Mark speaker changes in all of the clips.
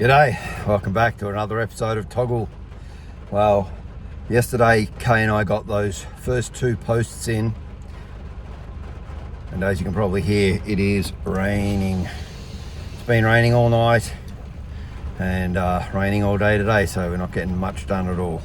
Speaker 1: G'day, welcome back to another episode of TOGL. Well, yesterday Kay and I got those first two posts in, and as you can probably hear, it is raining. It's been raining all night and raining all day today, so we're not getting much done at all.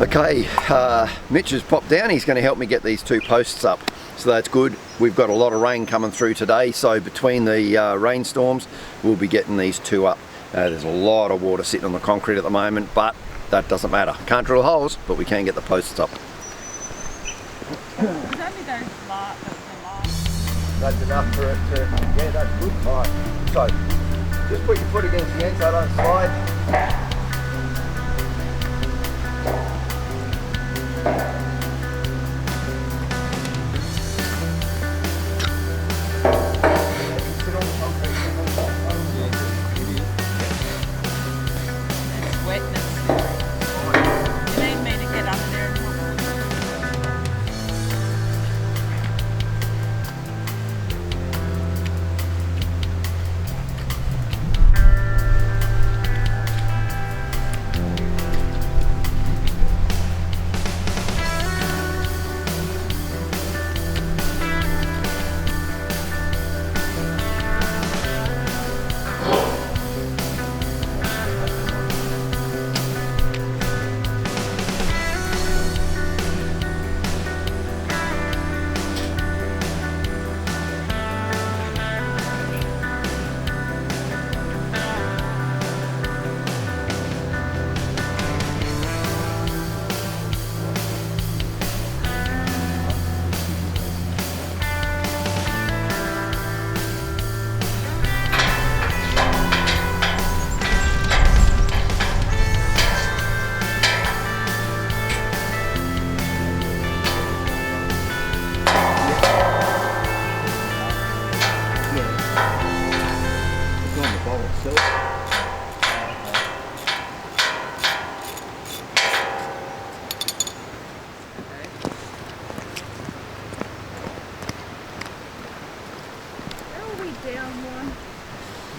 Speaker 1: Okay, Mitch has popped down. He's going to help me get these two posts up, so that's good. We've got a lot of rain coming through today, so between the rainstorms we'll be getting these two up. There's a lot of water sitting on the concrete at the moment, but that doesn't matter. Can't drill holes, but we can get the posts up. That's enough for it to, yeah, that's good. Alright, so just put your foot against the end so I don't slide.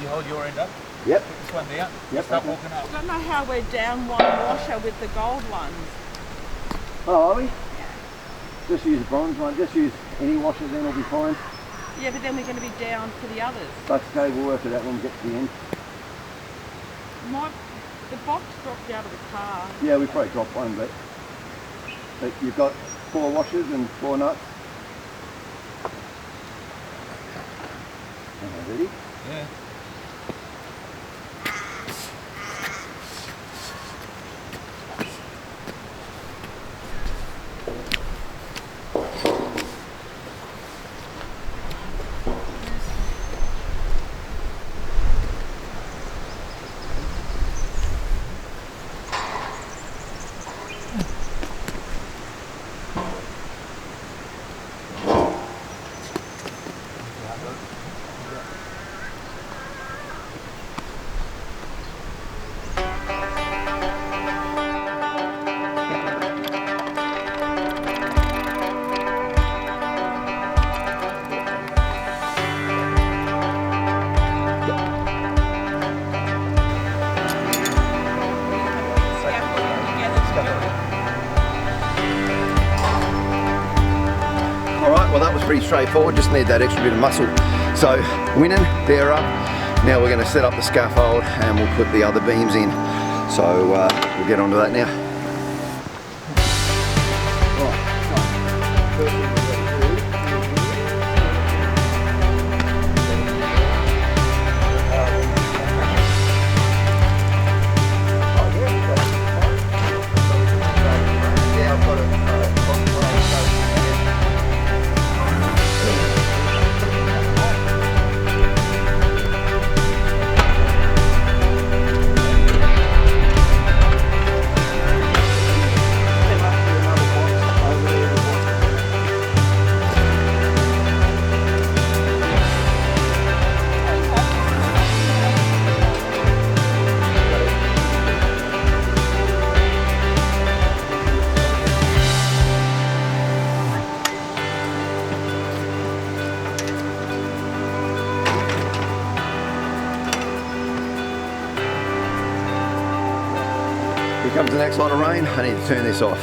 Speaker 2: You hold your end up.
Speaker 1: Yep.
Speaker 2: Put this one down.
Speaker 1: Yep.
Speaker 2: Start walking up.
Speaker 3: I don't know how we're down one washer with the gold ones.
Speaker 1: Oh, are we? Just use the bronze one. Just use any washer, then it'll be fine.
Speaker 3: Yeah, but then we're going to be down for the others.
Speaker 1: That's okay, we'll work it out when we get to the end.
Speaker 3: The box dropped out of the car.
Speaker 1: Yeah, we probably dropped one, but you've got 4 washers and 4 nuts. Ready?
Speaker 2: Yeah.
Speaker 1: was pretty straightforward, just need that extra bit of muscle. So winning, they're up. Now we're going to set up the scaffold and we'll put the other beams in. So we'll get onto that now. Here comes the next line of rain. I need to turn this off.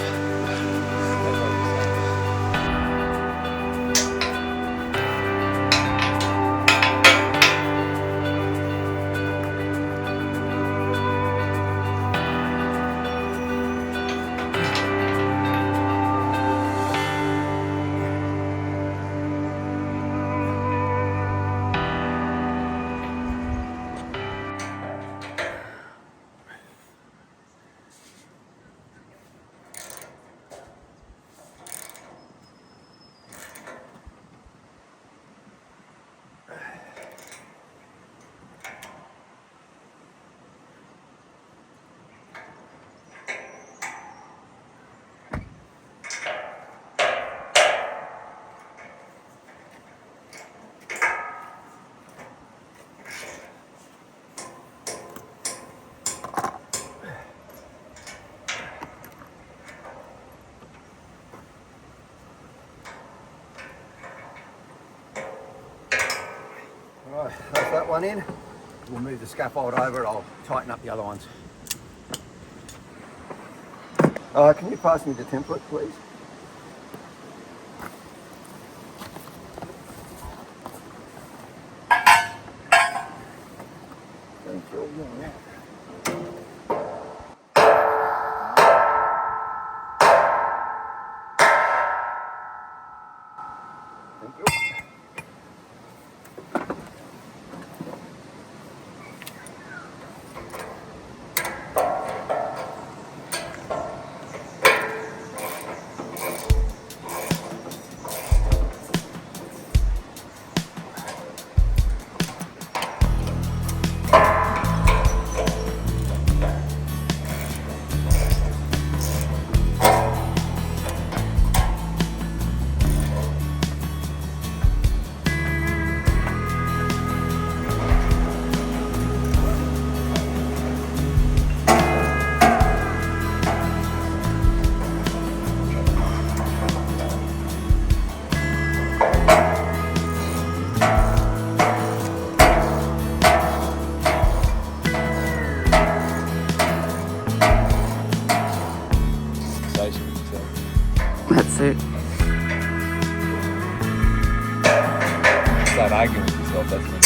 Speaker 1: Right, that's that one in. We'll move the scaffold over and I'll tighten up the other ones. Can you pass me the template, please? Thank you. Thank you.
Speaker 4: That's it.
Speaker 2: Start arguing with yourself, that's me.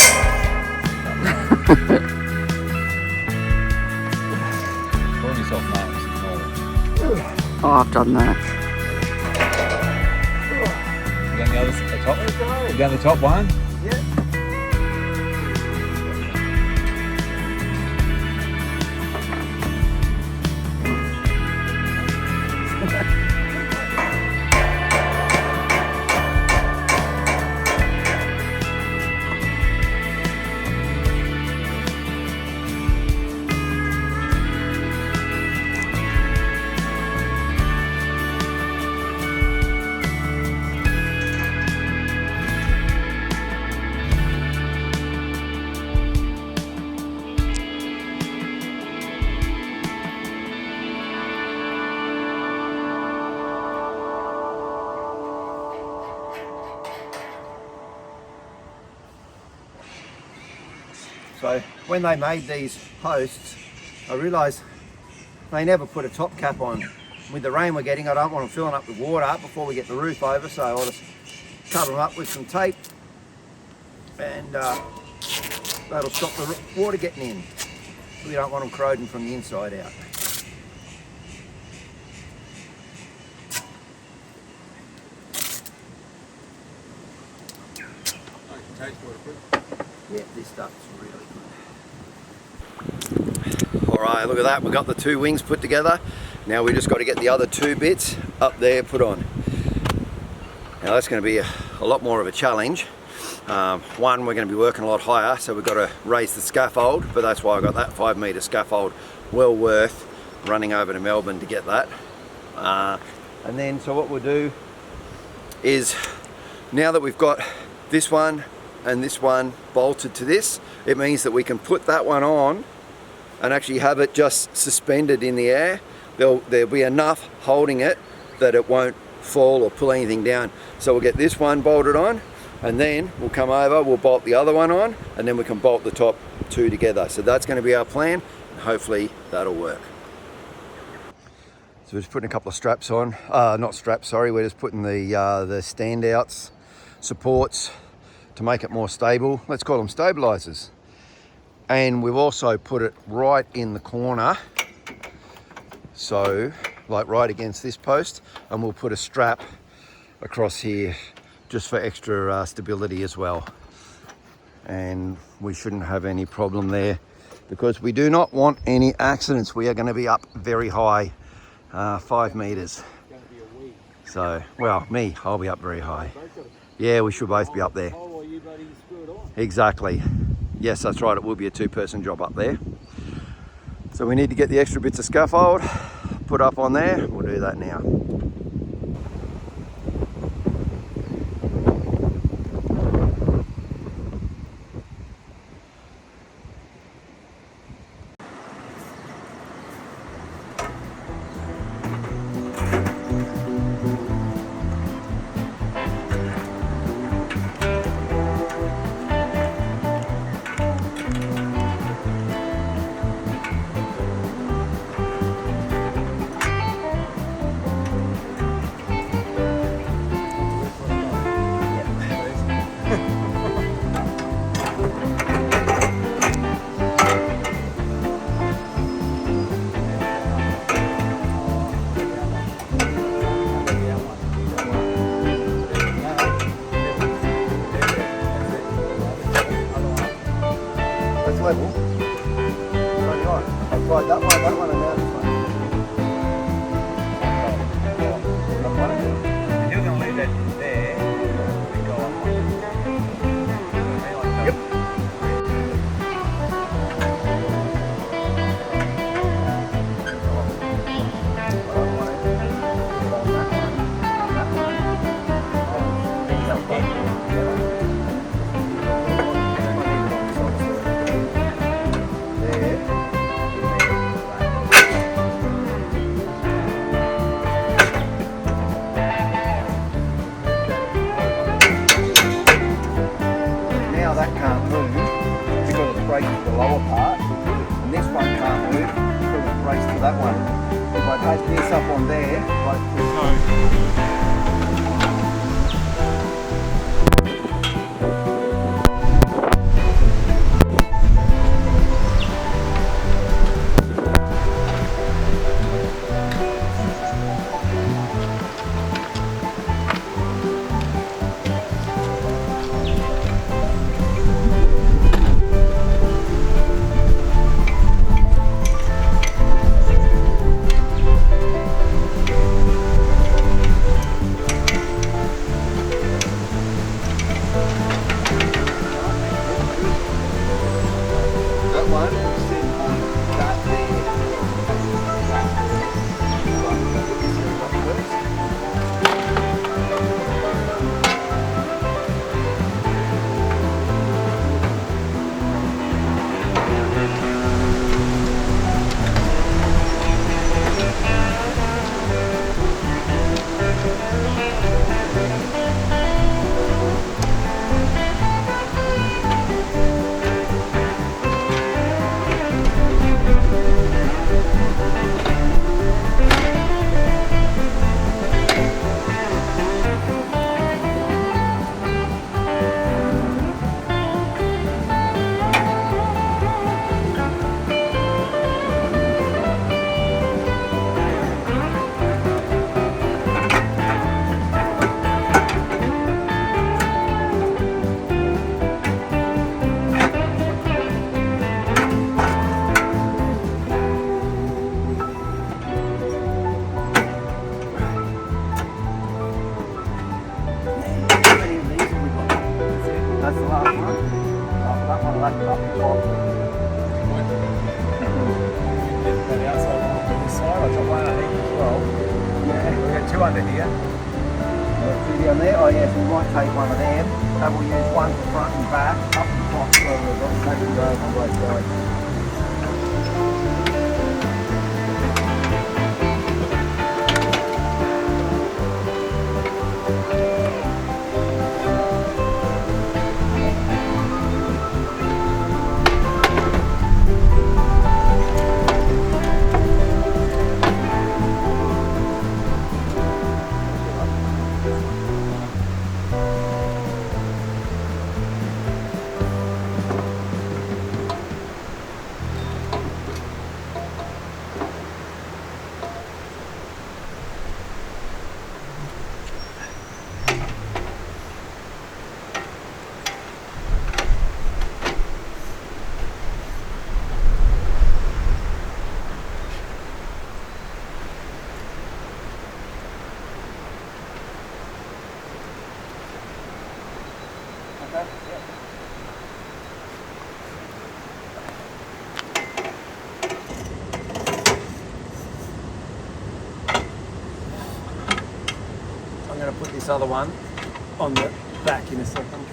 Speaker 2: Call yourself names.
Speaker 4: Oh, I've done that.
Speaker 2: You down the other the top? You down the top one?
Speaker 1: Yeah. So when they made these posts, I realised they never put a top cap on. With the rain we're getting, I don't want them filling up with water before we get the roof over, so I'll just cover them up with some tape, and that'll stop the water getting in. We don't want them corroding from the inside out. Yeah, this stuff's really good. Alright, look at that, we've got the two wings put together. Now we just got to get the other two bits up there put on. Now that's going to be a lot more of a challenge. One, we're going to be working a lot higher, so we've got to raise the scaffold, but that's why I got that 5 metre scaffold. Well worth running over to Melbourne to get that. And then, so what we'll do is, now that we've got this one and this one bolted to this, it means that we can put that one on and actually have it just suspended in the air. There'll be enough holding it that it won't fall or pull anything down. So we'll get this one bolted on, and then we'll come over, we'll bolt the other one on, and then we can bolt the top two together. So that's going to be our plan, and hopefully that'll work. So we're just putting a couple of straps on, not straps, sorry, we're just putting the standouts, supports to make it more stable. Let's call them stabilizers. And we've also put it right in the corner, so like right against this post, and we'll put a strap across here just for extra stability as well. And we shouldn't have any problem there because we do not want any accidents. We are going to be up very high, 5 meters. So, well, me, I'll be up very high. Yeah, we should both be up there. Exactly. Yes, that's right, it will be a 2-person job up there. So we need to get the extra bits of scaffold put up on there. We'll do that now. Level. I've tried that one, and now this one.
Speaker 2: You're going to leave that there and go up one.
Speaker 1: Yep. That can't move because it's braced to the lower part, and this one can't move because it's braced to that one. If I take this up on there, like this, That's the last one. That one left up the top.
Speaker 2: The outside one on this side. I got one underneath as well.
Speaker 1: Yeah.
Speaker 2: We've got two under here.
Speaker 1: Two down there. Oh yes, we might take one of them. And we'll use one for front and back. Up the top so we've got second row on both sides.
Speaker 2: I'm going to put this other one on the back in a second.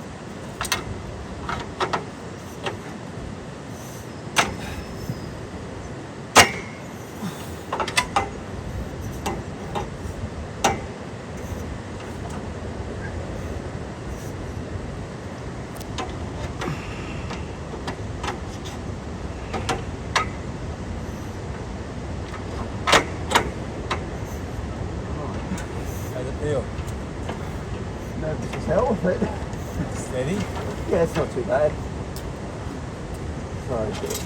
Speaker 2: How's it feel?
Speaker 1: Nervous as hell with it.
Speaker 2: Steady?
Speaker 1: Yeah, it's not too bad. So good.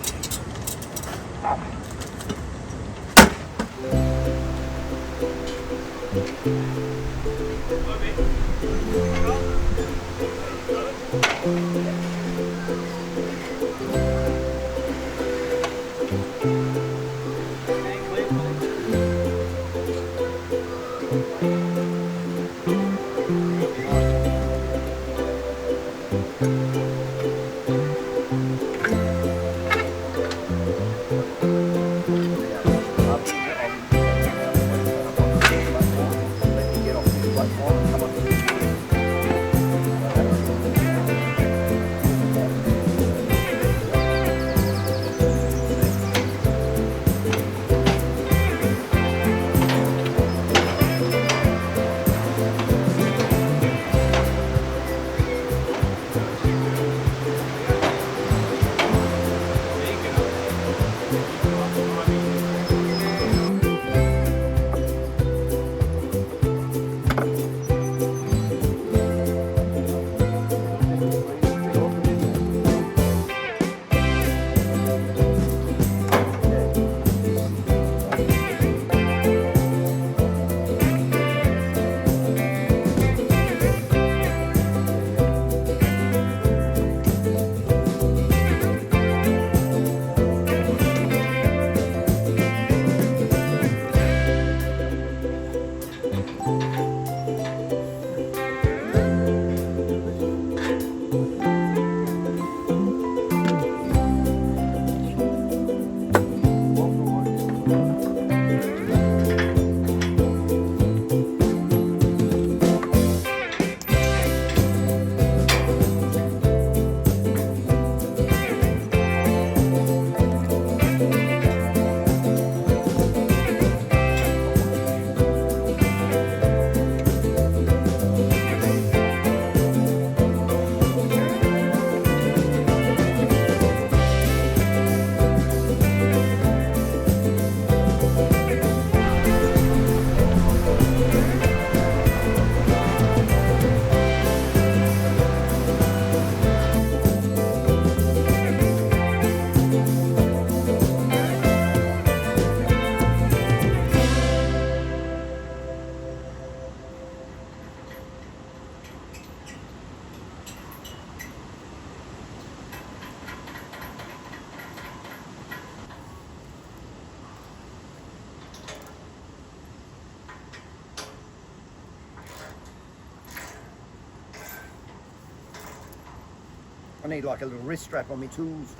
Speaker 1: I need like a little wrist strap on my tools.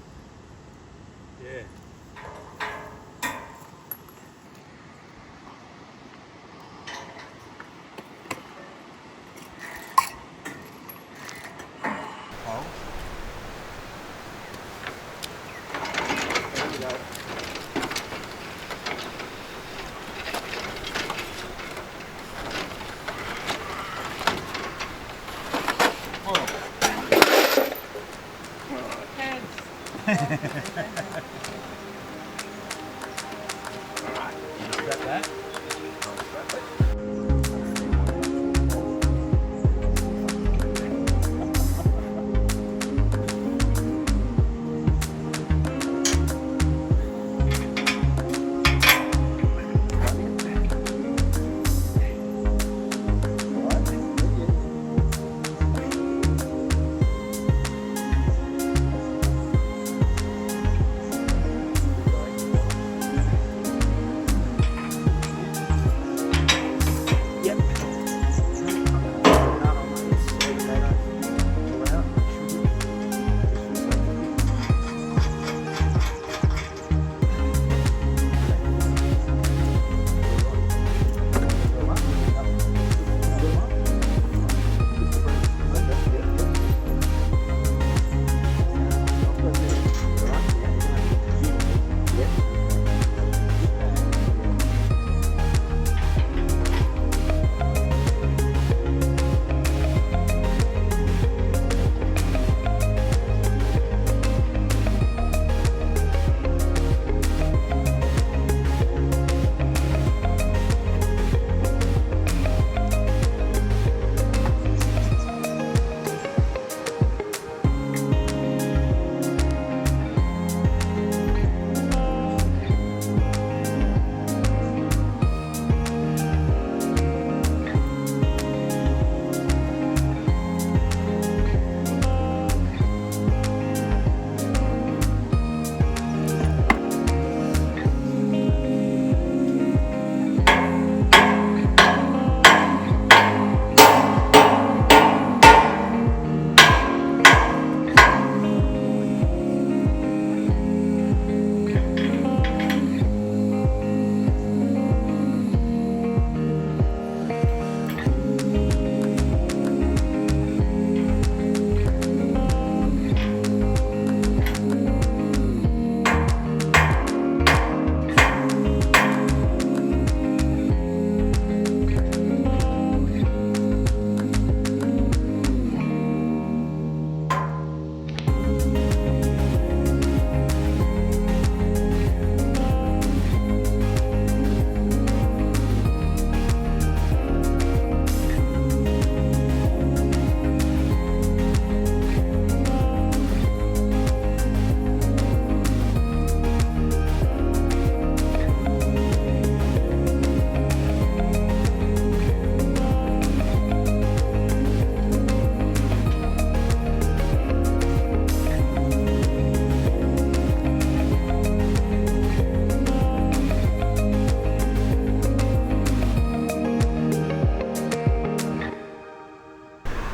Speaker 2: Yeah.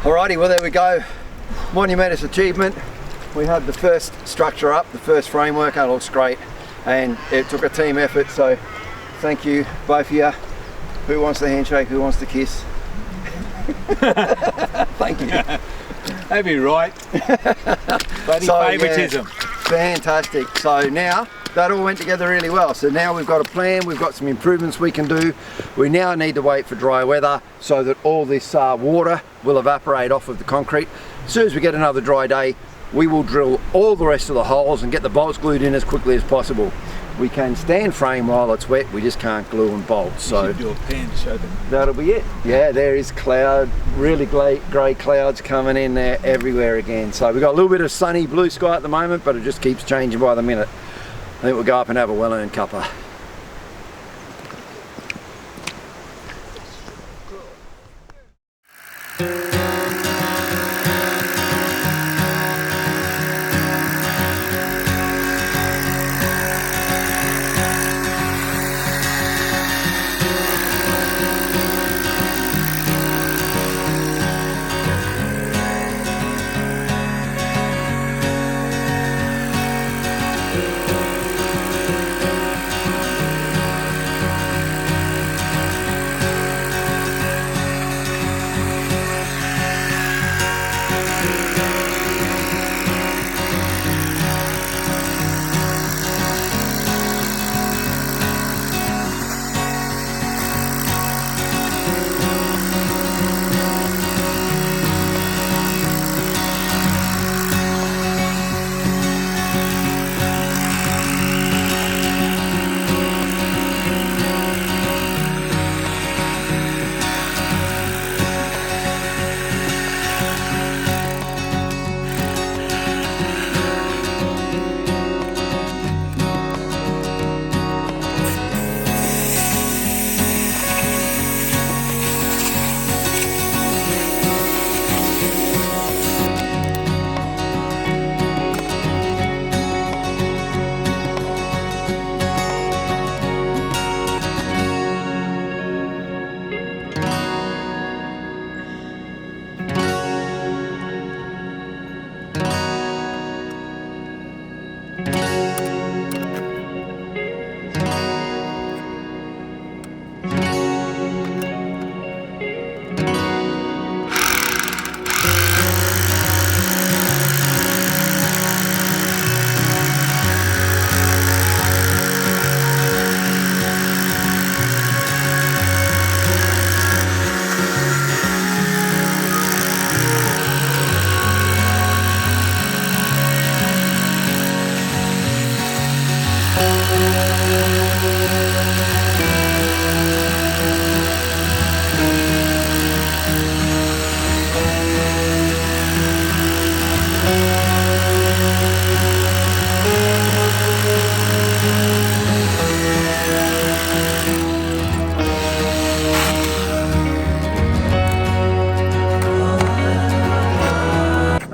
Speaker 1: Alrighty, well there we go. Monumentous achievement. We had the first structure up, the first framework, and it looks great. And it took a team effort, so thank you both of you. Who wants the handshake, who wants the kiss? Thank you.
Speaker 2: That'd be right. Bloody favouritism.
Speaker 1: Yeah, fantastic. So now, that all went together really well. So now we've got a plan, we've got some improvements we can do. We now need to wait for dry weather so that all this water will evaporate off of the concrete. As soon as we get another dry day, we will drill all the rest of the holes and get the bolts glued in as quickly as possible. We can stand frame while it's wet, we just can't glue and bolt. So
Speaker 2: you should do a pan to show them.
Speaker 1: That'll be it. Yeah, there is cloud, really grey clouds coming in there everywhere again. So we've got a little bit of sunny blue sky at the moment, but it just keeps changing by the minute. I think we'll go up and have a well-earned cuppa.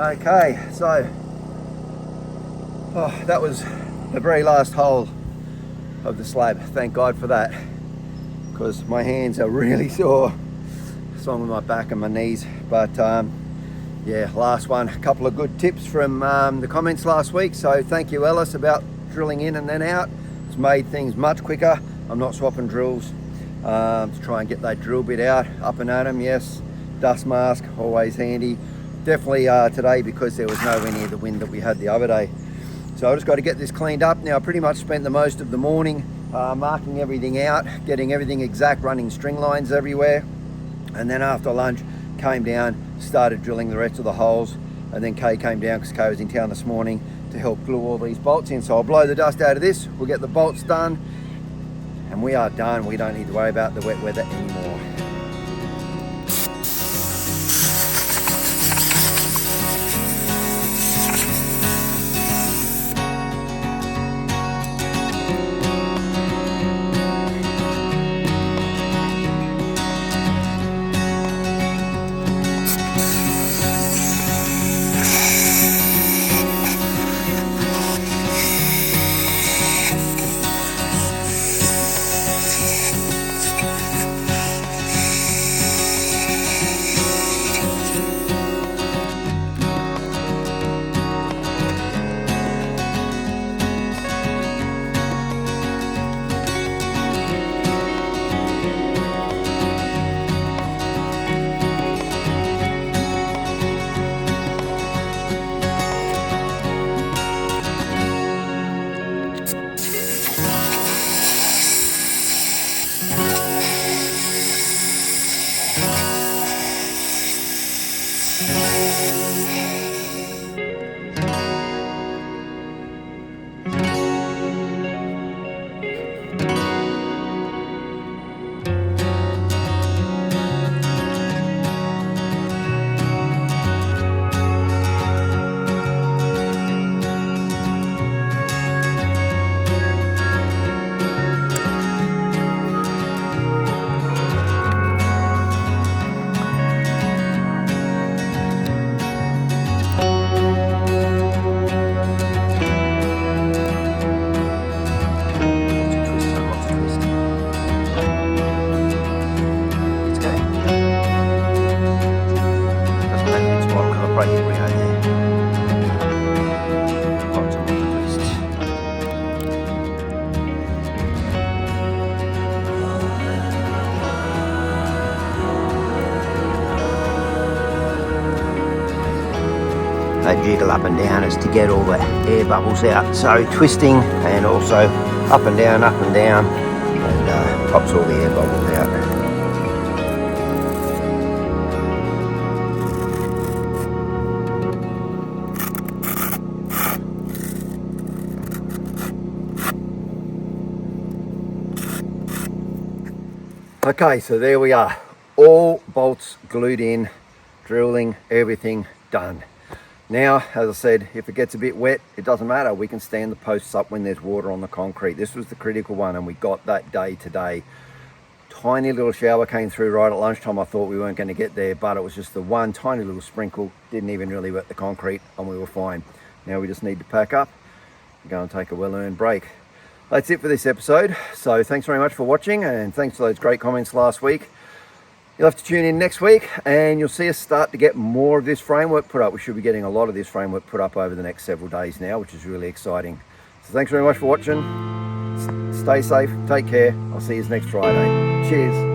Speaker 1: Okay, so that was the very last hole of the slab. Thank God for that, because my hands are really sore. Along with my back and my knees. But yeah, last one. A couple of good tips from the comments last week, so thank you, Ellis, about drilling in and then out. It's made things much quicker. I'm not swapping drills to try and get that drill bit out, up and at them. Yes, dust mask, always handy. Definitely today, because there was nowhere near the wind that we had the other day. So I just got to get this cleaned up. Now I pretty much spent the most of the morning marking everything out, getting everything exact, running string lines everywhere. And then after lunch, came down, started drilling the rest of the holes. And then Kay came down, because Kay was in town this morning, to help glue all these bolts in. So I'll blow the dust out of this, we'll get the bolts done, and we are done. We don't need to worry about the wet weather anymore. They jiggle up and down is to get all the air bubbles out. So twisting and also up and down, and pops all the air bubbles out. Okay, so there we are. All bolts glued in, drilling, everything done. Now, as I said, if it gets a bit wet, it doesn't matter. We can stand the posts up when there's water on the concrete. This was the critical one, and we got that day today. Tiny little shower came through right at lunchtime. I thought we weren't going to get there, but it was just the one tiny little sprinkle. Didn't even really wet the concrete, and we were fine. Now we just need to pack up and go and take a well-earned break. That's it for this episode. So thanks very much for watching, and thanks for those great comments last week. You'll have to tune in next week and you'll see us start to get more of this framework put up. We should be getting a lot of this framework put up over the next several days now, which is really exciting. So thanks very much for watching. Stay safe, take care. I'll see you next Friday. Cheers.